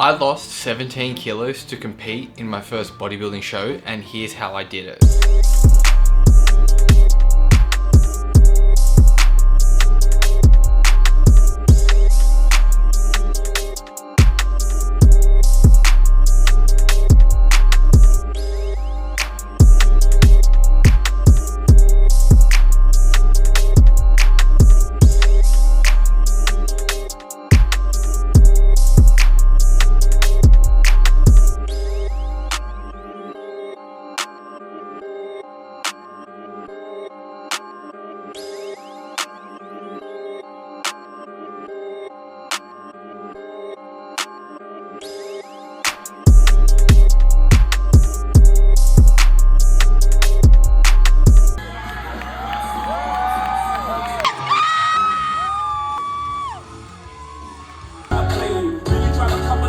I lost 17 kilos to compete in my first bodybuilding show, and here's how I did it.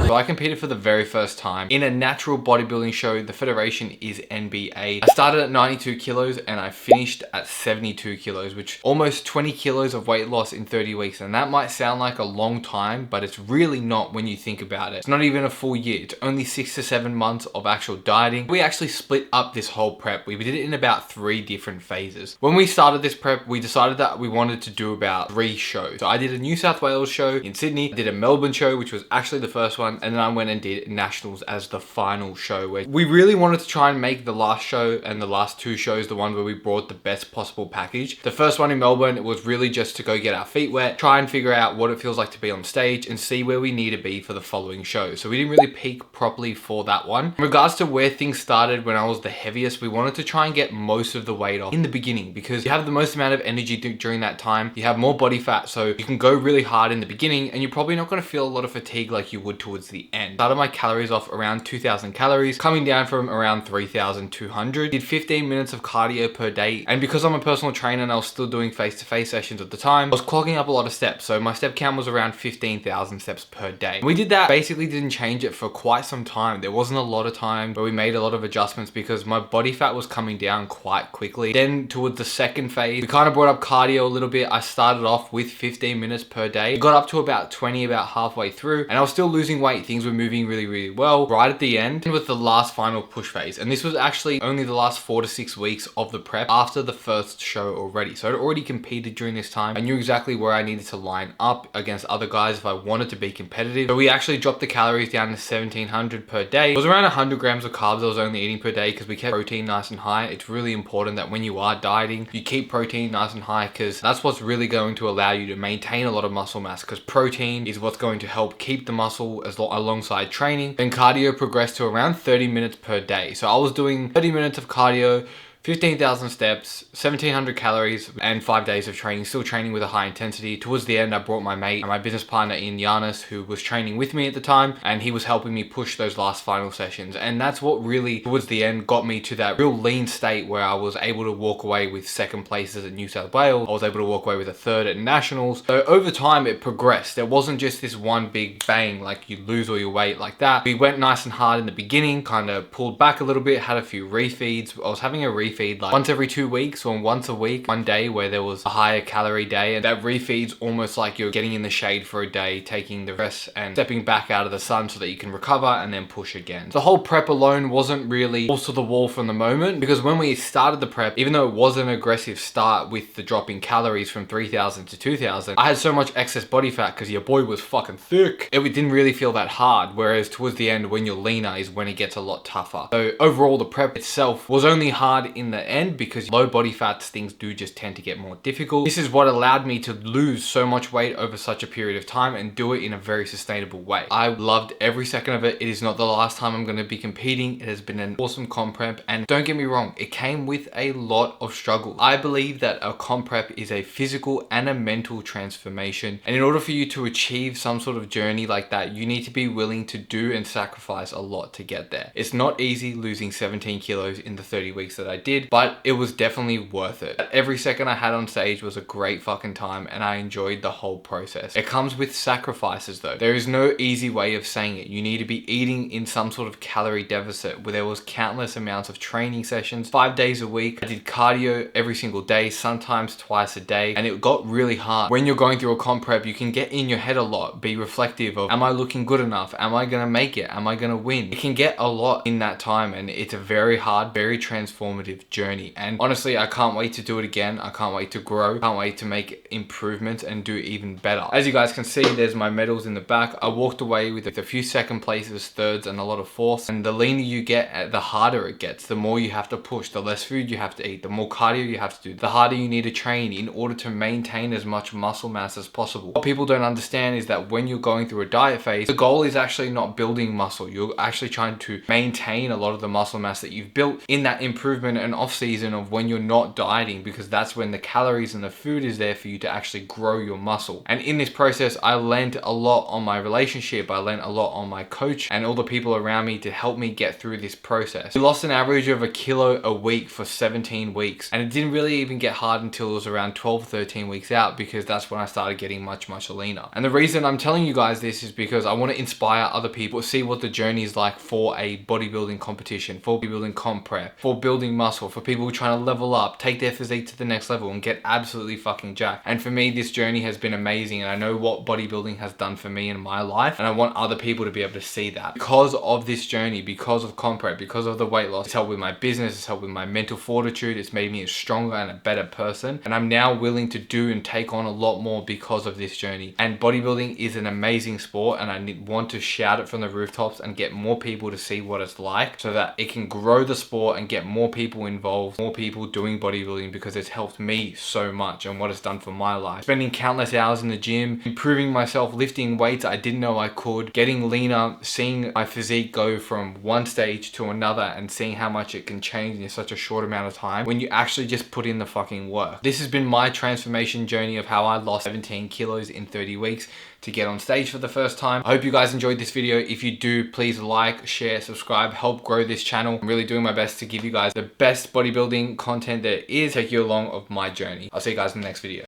So I competed for the very first time in a natural bodybuilding show. The federation is NBA. I started at 92 kilos and I finished at 72 kilos, which almost 20 kilos of weight loss in 30 weeks. And that might sound like a long time, but it's really not when you think about it. It's not even a full year. It's only 6 to 7 months of actual dieting. We actually split up this whole prep. We did it in about 3 different phases. When we started this prep, we decided that we wanted to do about 3 shows. So I did a New South Wales show in Sydney. I did a Melbourne show, which was actually the first one. And then I went and did nationals as the final show, where we really wanted to try and make the last show and the last 2 shows the one where we brought the best possible package. The first one in Melbourne, it was really just to go get our feet wet, try and figure out what it feels like to be on stage and see where we need to be for the following show. So we didn't really peak properly for that one. In regards to where things started when I was the heaviest, we wanted to try and get most of the weight off in the beginning, because you have the most amount of energy during that time. You have more body fat, so you can go really hard in the beginning and you're probably not going to feel a lot of fatigue like you would towards the end. Started my calories off around 2,000 calories, coming down from around 3,200. Did 15 minutes of cardio per day, and because I'm a personal trainer and I was still doing face-to-face sessions at the time, I was clogging up a lot of steps, so my step count was around 15,000 steps per day. We did that, basically didn't change it for quite some time. There wasn't a lot of time where we made a lot of adjustments because my body fat was coming down quite quickly. Then towards the second phase, we kind of brought up cardio a little bit. I started off with 15 minutes per day. It got up to about 20 about halfway through, and I was still losing weight. Things were moving really well. Right at the end with the last final push phase, and this was actually only the last 4 to 6 weeks of the prep after the first show already. So I'd already competed during this time. I knew exactly where I needed to line up against other guys if I wanted to be competitive. So we actually dropped the calories down to 1,700 per day. It was around 100 grams of carbs I was only eating per day because we kept protein nice and high. It's really important that when you are dieting, you keep protein nice and high, because that's what's really going to allow you to maintain a lot of muscle mass, because protein is what's going to help keep the muscle alongside training. Then cardio progressed to around 30 minutes per day. So I was doing 30 minutes of cardio, 15,000 steps, 1,700 calories, and 5 days of training, still training with a high intensity. Towards the end, I brought my mate and my business partner in, Giannis, who was training with me at the time, and he was helping me push those last final sessions. And that's what really, towards the end, got me to that real lean state where I was able to walk away with 2nd places at New South Wales. I was able to walk away with a 3rd at nationals. So over time, it progressed. There wasn't just this one big bang, like you lose all your weight like that. We went nice and hard in the beginning, kind of pulled back a little bit, had a few refeeds. I was having a refeed like once every 2 weeks or once a week. One day where there was a higher calorie day, and that refeeds almost like you're getting in the shade for a day, taking the rest and stepping back out of the sun so that you can recover and then push again. The whole prep alone wasn't really balls to the wall from the moment, because when we started the prep, even though it was an aggressive start with the drop in calories from 3,000 to 2,000, I had so much excess body fat because your boy was fucking thick. It didn't really feel that hard, whereas towards the end, when you're leaner, is when it gets a lot tougher. So overall, the prep itself was only hard in the end, because low body fats, things do just tend to get more difficult. This is what allowed me to lose so much weight over such a period of time and do it in a very sustainable way. I loved every second of it. It is not the last time I'm going to be competing. It has been an awesome comp prep, and don't get me wrong, it came with a lot of struggle. I believe that a comp prep is a physical and a mental transformation, and in order for you to achieve some sort of journey like that, you need to be willing to do and sacrifice a lot to get there. It's not easy losing 17 kilos in the 30 weeks that I did. did, but it was definitely worth it. Every second I had on stage was a great fucking time, and I enjoyed the whole process. It comes with sacrifices though. There is no easy way of saying it. You need to be eating in some sort of calorie deficit, where there was countless amounts of training sessions, 5 days a week. I did cardio every single day, sometimes twice a day, and it got really hard. When you're going through a comp prep, you can get in your head a lot, be reflective of, am I looking good enough? Am I gonna make it? Am I gonna win? It can get a lot in that time, and it's a very hard, very transformative journey. And honestly, I can't wait to do it again. I can't wait to grow. Can't wait to make improvements and do even better. As you guys can see, there's my medals in the back. I walked away with a few second places, thirds, and a lot of fourths. And the leaner you get, the harder it gets. The more you have to push, the less food you have to eat, the more cardio you have to do, the harder you need to train in order to maintain as much muscle mass as possible. What people don't understand is that when you're going through a diet phase, the goal is actually not building muscle. You're actually trying to maintain a lot of the muscle mass that you've built in that improvement and off season of when you're not dieting, because that's when the calories and the food is there for you to actually grow your muscle. And in this process, I learned a lot on my relationship. I learned a lot on my coach and all the people around me to help me get through this process. We lost an average of 1 kilo a week for 17 weeks. And it didn't really even get hard until it was around 12, 13 weeks out, because that's when I started getting much leaner. And the reason I'm telling you guys this is because I want to inspire other people to see what the journey is like for a bodybuilding competition, for bodybuilding comp prep, for building muscle, for people trying to level up, take their physique to the next level and get absolutely fucking jacked. And for me, this journey has been amazing, and I know what bodybuilding has done for me in my life, and I want other people to be able to see that. Because of this journey, because of comp prep, because of the weight loss, it's helped with my business, it's helped with my mental fortitude, it's made me a stronger and a better person, and I'm now willing to do and take on a lot more because of this journey. And bodybuilding is an amazing sport, and I want to shout it from the rooftops and get more people to see what it's like, so that it can grow the sport and get more people involved, more people doing bodybuilding, because it's helped me so much and what it's done for my life. Spending countless hours in the gym, improving myself, lifting weights I didn't know I could, getting leaner, seeing my physique go from one stage to another, and seeing how much it can change in such a short amount of time when you actually just put in the fucking work. This has been my transformation journey of how I lost 17 kilos in 30 weeks to get on stage for the first time. I hope you guys enjoyed this video. If you do, please like, share, subscribe, help grow this channel. I'm really doing my best to give you guys the best bodybuilding content there is, take you along of my journey. I'll see you guys in the next video.